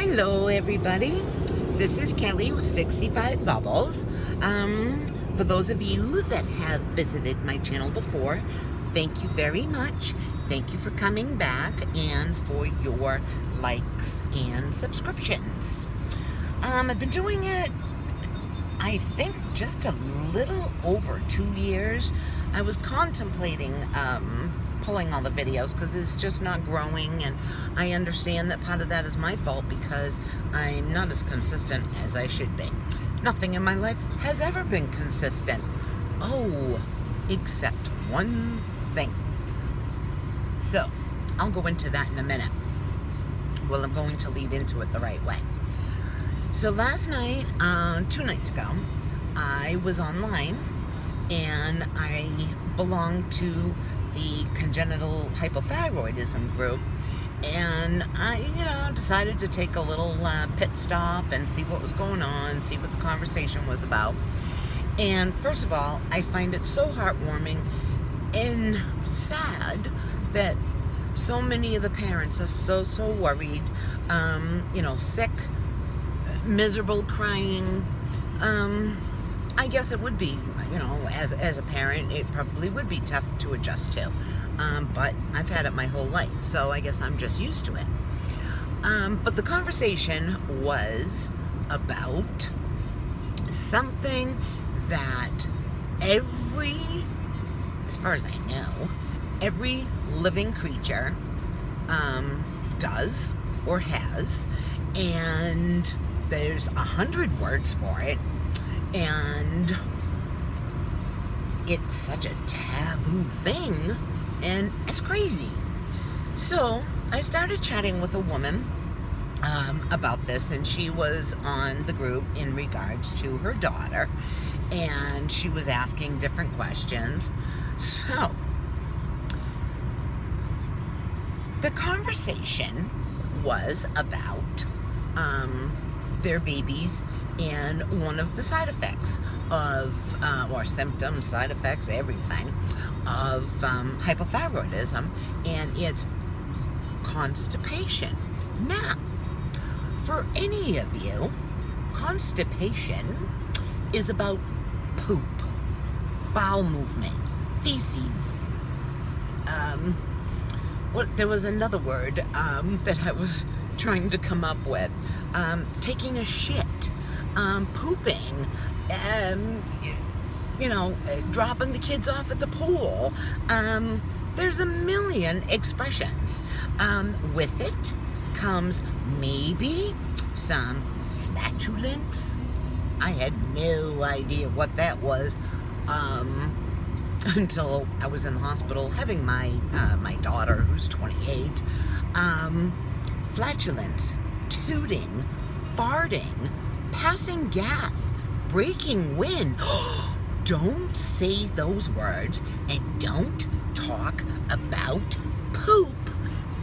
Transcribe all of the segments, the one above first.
Hello everybody, this is Kelly with 65 Bubbles. For those of you that have visited my channel before, thank you very much. Thank you for coming back and for your likes and subscriptions. I've been doing it, I think, just a little over 2 years. I was contemplating pulling all the videos because it's just not growing, and I understand that part of that is my fault because I'm not as consistent as I should be. Nothing in my life has ever been consistent. Oh, except one thing. So, I'll go into that in a minute. Well, I'm going to lead into it the right way. So last night, 2 nights ago, I was online and I belong to the Congenital Hypothyroidism group, and I, decided to take a little pit stop and see what was going on, see what the conversation was about. And first of all, I find it so heartwarming and sad that so many of the parents are so worried, sick, miserable, crying. I guess it would be, as a parent, it probably would be tough to adjust to. But I've had it my whole life, so I guess I'm just used to it. But the conversation was about something that as far as I know, every living creature does or has, and there's 100 words for it. And it's such a taboo thing, and it's crazy. So I started chatting with a woman about this, and she was on the group in regards to her daughter, and she was asking different questions. So the conversation was about their babies and one of the side effects of, or symptoms, side effects, everything, of hypothyroidism, and it's constipation. Now, for any of you, constipation is about poop, bowel movement, feces. There was another word that I was trying to come up with. Taking a shit. Pooping, dropping the kids off at the pool. There's a million expressions. With it comes maybe some flatulence. I had no idea what that was until I was in the hospital having my daughter, who's 28. Flatulence, tooting, farting, passing gas, breaking wind. Don't say those words, and don't talk about poop,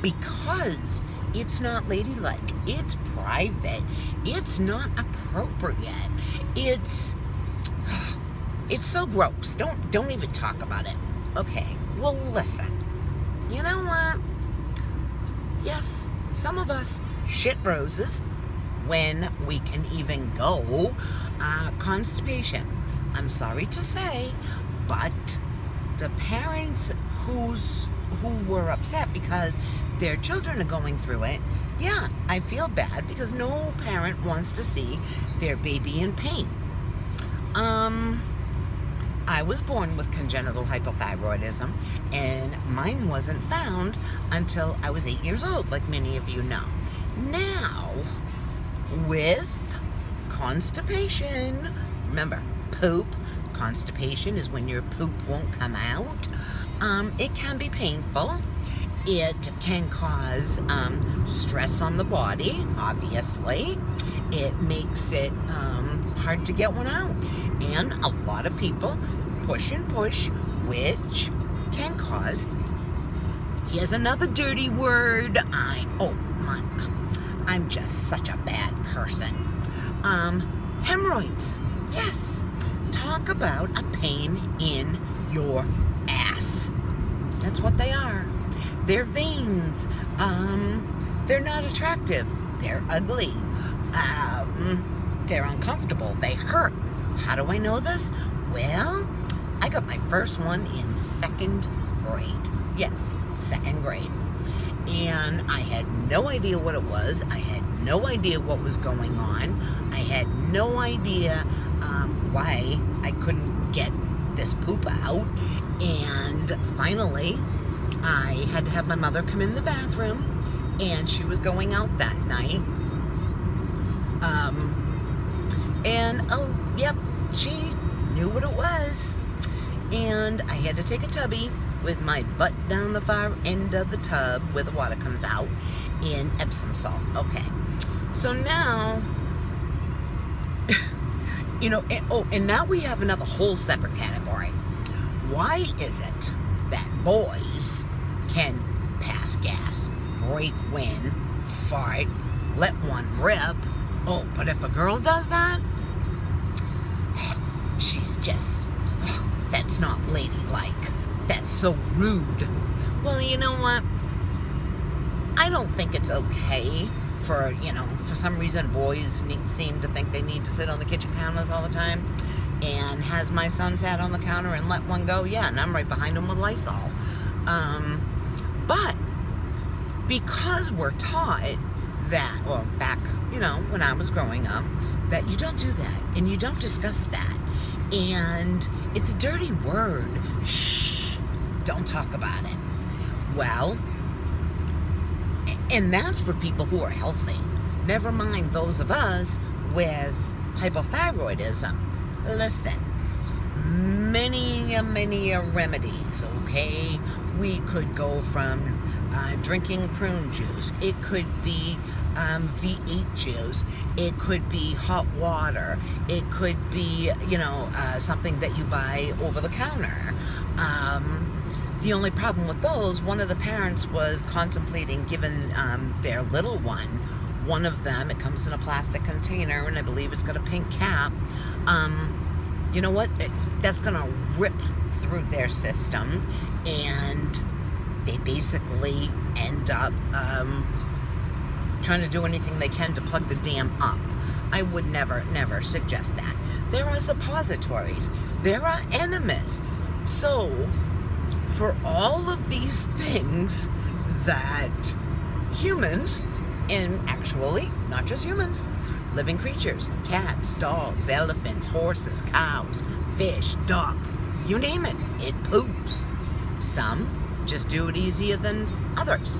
because it's not ladylike. It's private. It's not appropriate. It's so gross. Don't even talk about it. Okay, well, listen. You know what? Yes, some of us shit roses when we can even go. Constipation, I'm sorry to say, but the parents who were upset because their children are going through it, yeah, I feel bad, because no parent wants to see their baby in pain. I was born with congenital hypothyroidism, and mine wasn't found until I was 8 years old, like many of you know. Now, with constipation, remember, poop, constipation is when your poop won't come out. It can be painful. It can cause stress on the body, obviously. It makes it hard to get one out. And a lot of people push and push, which can cause, here's another dirty word, I'm just such a bad person. Hemorrhoids. Yes. Talk about a pain in your ass. That's what they are. They're veins. They're not attractive. They're ugly. They're uncomfortable. They hurt. How do I know this? Well, I got my first one in 2nd grade. Yes, 2nd grade. And I had no idea what it was. I had no idea what was going on. I had no idea why I couldn't get this poop out. And finally, I had to have my mother come in the bathroom, and she was going out that night. She knew what it was. And I had to take a tubby with my butt down the far end of the tub where the water comes out in Epsom salt. Okay. So now, and now we have another whole separate category. Why is it that boys can pass gas, break wind, fart, let one rip? Oh, but if a girl does that, she's just, that's not ladylike. That's so rude. Well, you know what? I don't think it's okay for some reason boys seem to think they need to sit on the kitchen counters all the time. And has my son sat on the counter and let one go? Yeah, and I'm right behind him with Lysol. But because we're taught that, or back, when I was growing up, that you don't do that and you don't discuss that. And it's a dirty word. Shh, don't talk about it. Well, and that's for people who are healthy. Never mind those of us with hypothyroidism. Listen, many remedies, okay? We could go from drinking prune juice. It could be V8 juice. It could be hot water. It could be, something that you buy over the counter. The only problem with those, one of the parents was contemplating giving their little one of them, it comes in a plastic container, and I believe it's got a pink cap. You know what? That's going to rip through their system, and they basically end up trying to do anything they can to plug the dam up. I would never suggest that. There are suppositories. There are enemas. So, for all of these things that humans, and actually, not just humans, living creatures, cats, dogs, elephants, horses, cows, fish, ducks, you name it, it poops. Some just do it easier than others.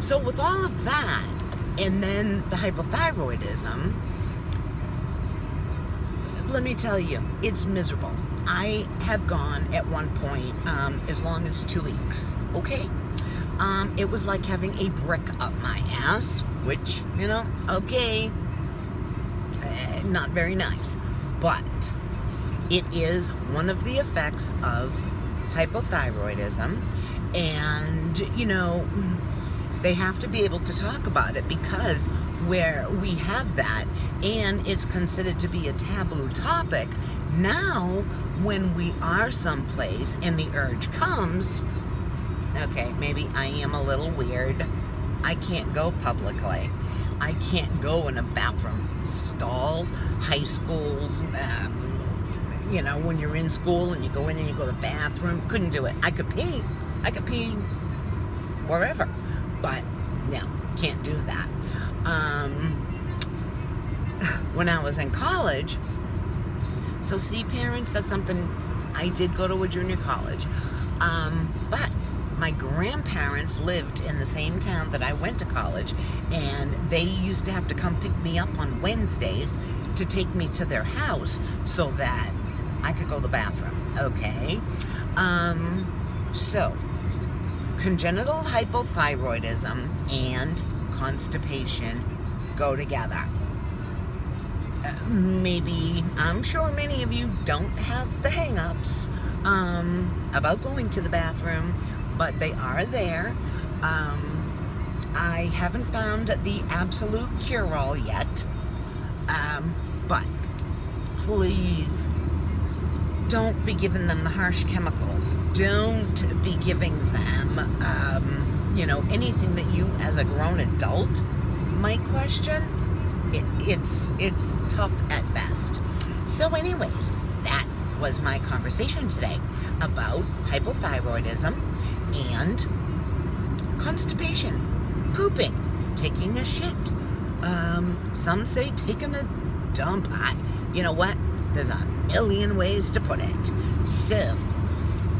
So with all of that, and then the hypothyroidism, let me tell you, it's miserable. I have gone at one point as long as 2 weeks, okay? It was like having a brick up my ass, which, okay, not very nice. But it is one of the effects of hypothyroidism, and, they have to be able to talk about it, because where we have that and it's considered to be a taboo topic, now when we are someplace and the urge comes, okay, maybe I am a little weird, I can't go publicly, I can't go in a bathroom stall, high school, when you're in school and you go in and you go to the bathroom, couldn't do it. I could pee wherever, but no, can't do that. When I was in college, so see, parents, that's something, I did go to a junior college, but my grandparents lived in the same town that I went to college, and they used to have to come pick me up on Wednesdays to take me to their house so that I could go to the bathroom, okay? So, congenital hypothyroidism and constipation go together. Maybe, I'm sure many of you don't have the hang-ups about going to the bathroom, but they are there. I haven't found the absolute cure-all yet, but please don't be giving them the harsh chemicals. Don't be giving them, anything that you as a grown adult my question, it's tough at best. So anyways, that was my conversation today about hypothyroidism and constipation, pooping, taking a shit. Some say taking a dump. You know what? There's a million ways to put it. So,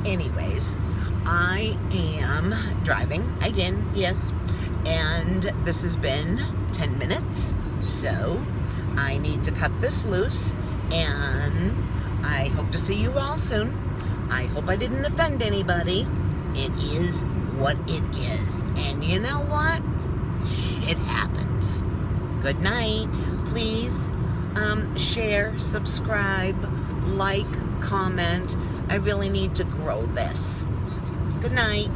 anyways, I am driving again, yes, and this has been 10 minutes, so I need to cut this loose, and I hope to see you all soon. I hope I didn't offend anybody. It is what it is, and you know what? Shit happens. Good night. Please share, subscribe, like, comment. I really need to grow this. Good night.